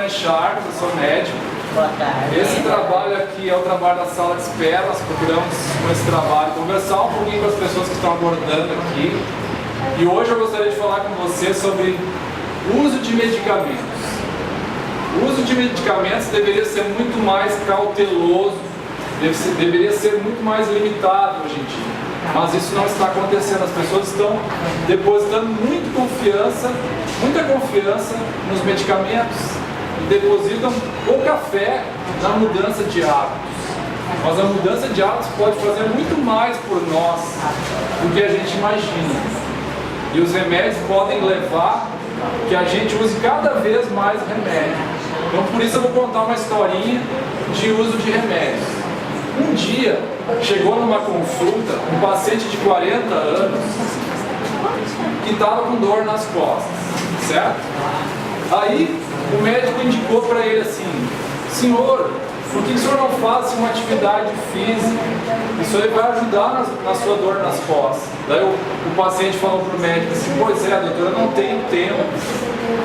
nome é Charles, eu sou médico. Boa tarde. Esse trabalho aqui é o trabalho da sala de espera. Nós procuramos com esse trabalho conversar um pouquinho com as pessoas que estão abordando aqui. E hoje eu gostaria de falar com você sobre o uso de medicamentos. O uso de medicamentos deveria ser muito mais cauteloso, deveria ser muito mais limitado hoje em dia. Mas isso não está acontecendo. As pessoas estão depositando muita confiança nos medicamentos e depositam pouca fé na mudança de hábitos. Mas a mudança de hábitos pode fazer muito mais por nós do que a gente imagina. E os remédios podem levar que a gente use cada vez mais remédio. Então por isso eu vou contar uma historinha de uso de remédios. Um dia chegou numa consulta um paciente de 40 anos que estava com dor nas costas, certo? Aí o médico indicou para ele assim: senhor, por que o senhor não faz uma atividade física? Isso aí vai ajudar na sua dor nas costas. Daí o paciente falou para o médico assim: pois é, doutor, eu não tenho tempo,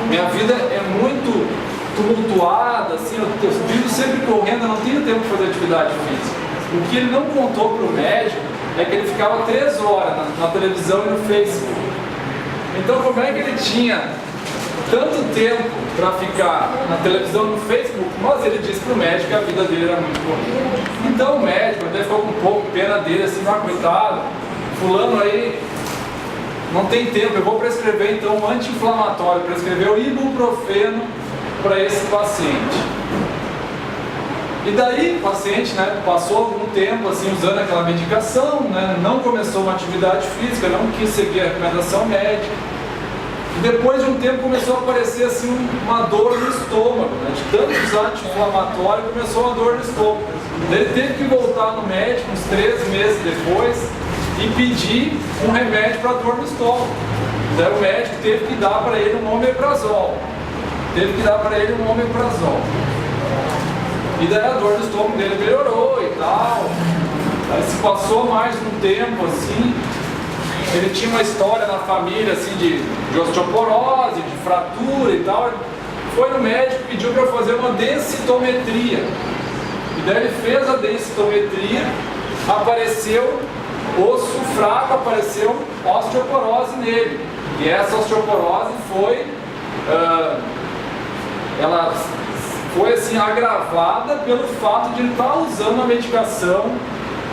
minha vida é muito tumultuada, assim, eu vivo sempre correndo, eu não tenho tempo de fazer atividade física. O que ele não contou para o médico é que ele ficava 3 horas na televisão e no Facebook. Então como é que ele tinha tanto tempo para ficar na televisão e no Facebook? Mas ele disse para o médico que a vida dele era muito corrida. Então o médico até ficou com um pouco de pena dele, assim, coitado, fulano aí não tem tempo, eu vou prescrever então um anti-inflamatório, prescrever o ibuprofeno para esse paciente. E daí o paciente, né, passou algum tempo assim, usando aquela medicação, né, não começou uma atividade física, não quis seguir a recomendação médica. E depois de um tempo começou a aparecer assim, uma dor no estômago, né, de tantos anti-inflamatórios, começou uma dor no estômago. Ele teve que voltar no médico uns 3 meses depois e pedir um remédio para dor no estômago. Daí o médico teve que dar para ele um omeprazol. E daí a dor do estômago dele melhorou e tal. Aí se passou mais um tempo assim, ele tinha uma história na família assim de osteoporose, de fratura e tal. Ele foi no médico, pediu para fazer uma densitometria. E daí ele fez a densitometria, apareceu osso fraco, apareceu osteoporose nele. E essa osteoporose ela foi assim agravada pelo fato de ele estar usando a medicação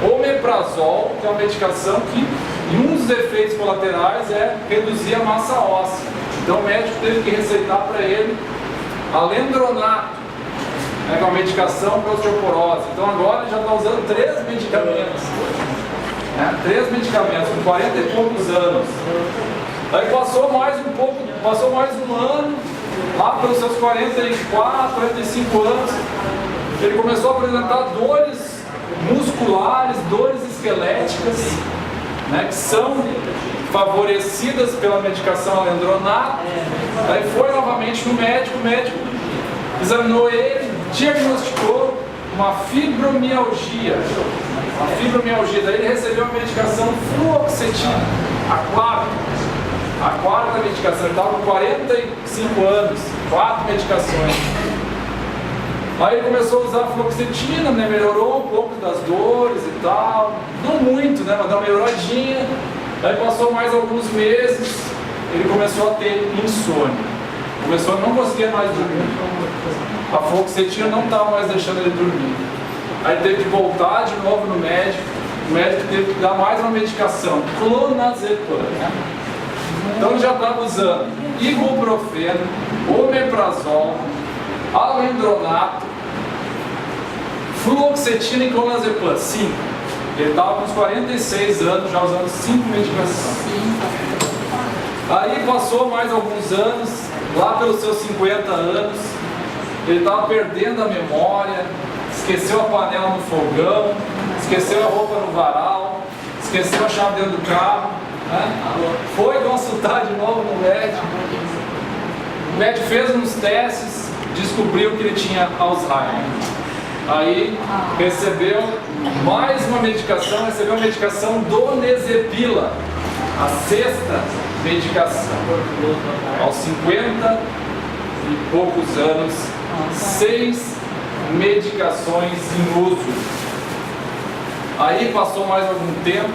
omeprazol, que é uma medicação que um dos efeitos colaterais é reduzir a massa óssea. Então o médico teve que receitar para ele alendronato, né, que é uma medicação para osteoporose. Então agora ele já está usando 3 medicamentos, né, 3 medicamentos com 40 e poucos anos. Aí passou mais um ano, lá pelos seus 44, 45 anos, ele começou a apresentar dores musculares, dores esqueléticas, né, que são favorecidas pela medicação alendronato. Aí foi novamente no médico, o médico examinou ele, diagnosticou uma fibromialgia. Daí ele recebeu a medicação fluoxetina, a quarta medicação. Ele estava com 45 anos, 4 medicações. Aí ele começou a usar a fluoxetina, né, melhorou um pouco das dores e tal, não muito, né, mas deu uma melhoradinha. Aí passou mais alguns meses, ele começou a ter insônia, começou a não conseguir mais dormir. A fluoxetina não estava mais deixando ele dormir. Aí teve que voltar de novo no médico, o médico teve que dar mais uma medicação, clonazepam. Então ele já estava usando ibuprofeno, omeprazol, alendronato, fluoxetina e clonazepam. 5. Ele estava com uns 46 anos já usando 5 medicações. Aí passou mais alguns anos, lá pelos seus 50 anos, ele estava perdendo a memória, esqueceu a panela no fogão, esqueceu a roupa no varal, esqueceu a chave dentro do carro, né? Foi consultar de novo no médico. O médico fez uns testes, descobriu que ele tinha Alzheimer. Aí recebeu mais uma medicação, recebeu a medicação donezepila, a 6ª medicação. Aos 50 e poucos anos 6 medicações em uso. Aí passou mais algum tempo,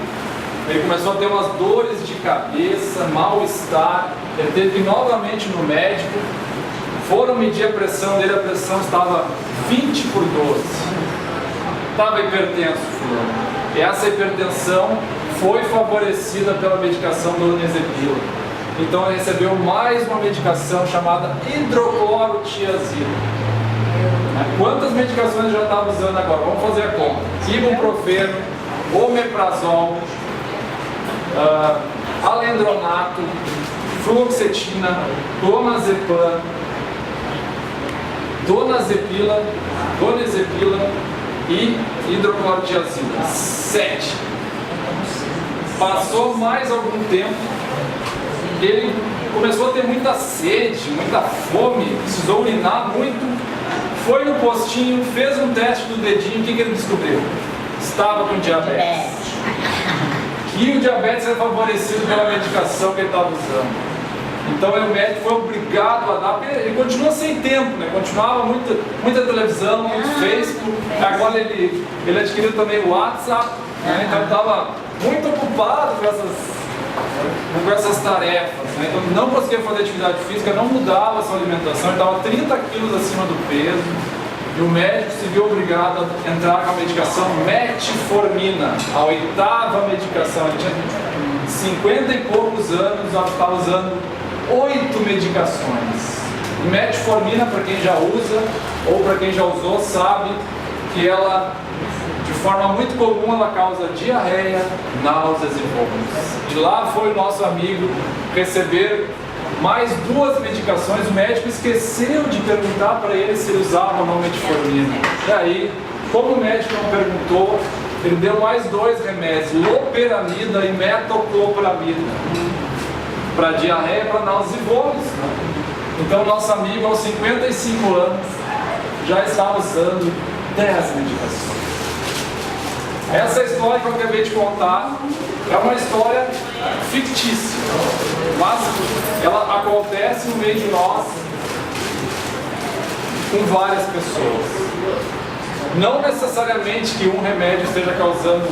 ele começou a ter umas dores de cabeça, mal-estar, ele teve que ir novamente no médico, foram medir a pressão dele, a pressão estava 20 por 12. Estava hipertenso, fulano. E essa hipertensão foi favorecida pela medicação do donezepila. Então ele recebeu mais uma medicação chamada hidroclorotiazida. Quantas medicações ele já estava usando agora? Vamos fazer a conta. Ibuprofeno, omeprazol, alendronato, fluoxetina, clonazepam, donezepila e hidroclorotiazida. 7. Passou mais algum tempo, ele começou a ter muita sede, muita fome, precisou urinar muito, foi no postinho, fez um teste do dedinho, o que ele descobriu? Estava com diabetes. E o diabetes é favorecido pela medicação que ele estava usando. Então o médico foi obrigado a dar, porque ele continua sem tempo, né? Continuava muita televisão, muito Facebook, agora ele adquiriu também o WhatsApp, né? Então ele estava muito ocupado com essas tarefas, né? Então não conseguia fazer atividade física, não mudava a sua alimentação, ele estava 30 quilos acima do peso. E o médico se viu obrigado a entrar com a medicação metformina, a 8ª medicação. Ele tinha 50 e poucos anos, estava usando 8 medicações. E metformina, para quem já usa ou para quem já usou, sabe que ela, de forma muito comum, ela causa diarreia, náuseas e vômitos. E lá foi o nosso amigo receber mais 2 medicações. O médico esqueceu de perguntar para ele se ele usava ou não metformina. E aí, como o médico não perguntou, ele deu mais 2 remédios, loperamida e metoclopramida, para diarreia, para náuseas e vômitos. Então, nosso amigo, aos 55 anos, já estava usando 10 medicações. Essa história que eu acabei de contar é uma história fictícia, mas ela acontece no meio de nós com várias pessoas. Não necessariamente que um remédio esteja causando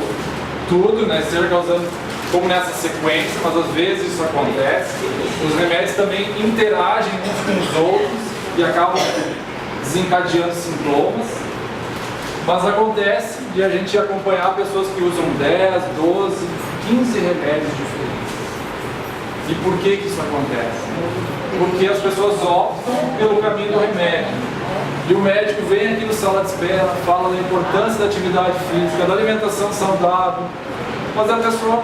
tudo, né? Esteja causando como nessa sequência, mas às vezes isso acontece. Os remédios também interagem uns com os outros e acabam desencadeando sintomas. Mas acontece de a gente acompanhar pessoas que usam 10, 12, 15 remédios diferentes. E por que isso acontece? Porque as pessoas optam pelo caminho do remédio. E o médico vem aqui no sala de espera, fala da importância da atividade física, da alimentação saudável, mas a pessoa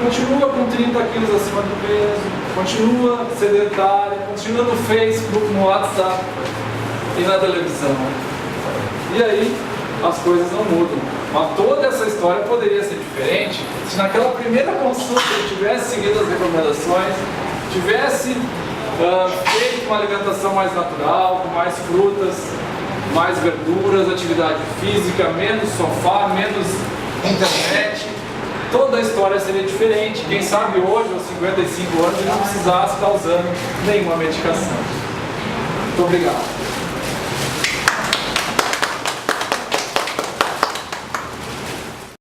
continua com 30 quilos acima do peso, continua sedentária, continua no Facebook, no WhatsApp e na televisão. E aí as coisas não mudam. Mas toda essa história poderia ser diferente se naquela primeira consulta ele tivesse seguido as recomendações, tivesse feito uma alimentação mais natural, com mais frutas, mais verduras, atividade física, menos sofá, menos internet. Toda a história seria diferente. Quem sabe hoje, aos 55 anos, ele não precisasse estar usando nenhuma medicação. Muito obrigado.